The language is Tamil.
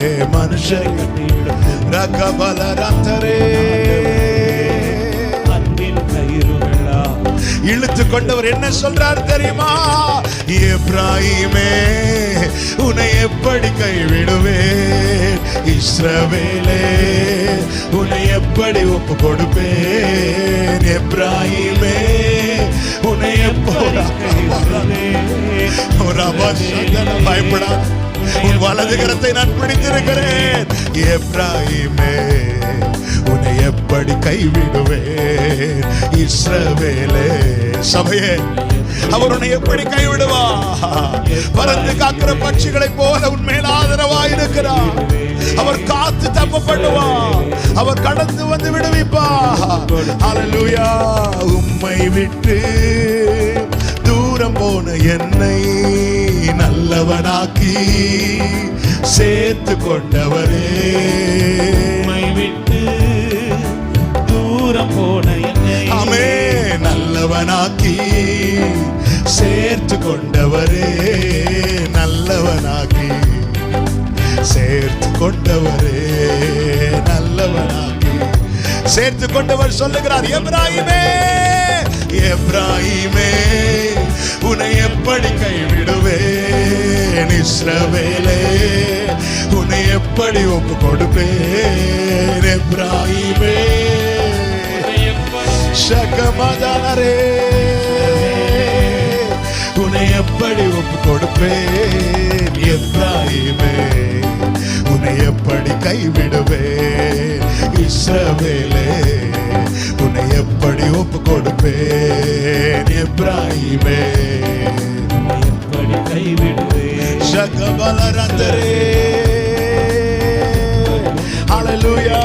மனுஷரை அன்பின் கயிறுகளா இழுத்து கொண்டவர் என்ன சொல்றார் தெரியுமா? எப்ராயிமே உன்னை எப்படி கைவிடுவேன், இஸ்ரவேலே உன்னை எப்படி ஒப்பு கொடுப்பேன், எப்ராயிமே உன்னை எப்படி பயப்படா, உன் வலது கரத்தை நான் பிடித்திருக்கிறேன். எப்ராயிமே உன்னை எப்படி கைவிடுவேன், இஸ்ரவேலே சபையே அவர் உன்னை எப்படி கைவிடுவா? பறந்து காக்கிற பட்சிகளை போல உன் மேல் ஆதரவாயிருக்கிறார். அவர் காத்து தப்ப பண்ணுவார், அவர் கடந்து வந்து விடுவிப்பா. ஹல்லேலூயா. உம்மை விட்டு தூரம் போன என்னை நல்லவனாக்கி சேர்த்து கொண்டவரே, உம்மை விட்டு தூரம் போன என்னை ஆமே நல்லவனாக்கி சேர்த்து கொண்டவரே, நல்லவனாக்கி சேர்த்து கொண்டவரே, நல்லவனாக்கி சேர்த்து கொண்டவர் சொல்லுகிறார். எப்ராயிமே எப்ராயிமே உன்னை எப்படி கைவிடுவேன், இஸ்ரவேலே உன்னை எப்படி ஒப்பு கொடுப்பேன், எப்ராயிமே ஷகமதானரே உன்னை எப்படி ஒப்பு கொடுப்பேன், எப்ராயிமே உன்னை எப்படி கைவிடுவேன், இஸ்ரவேலே உன்னை எப்படி ஒப்பு கொடுப்பேன், எப்ராயிமே எப்படி கைவிடுவேன். ஷகபலரந்தரே ஹல்லேலூயா.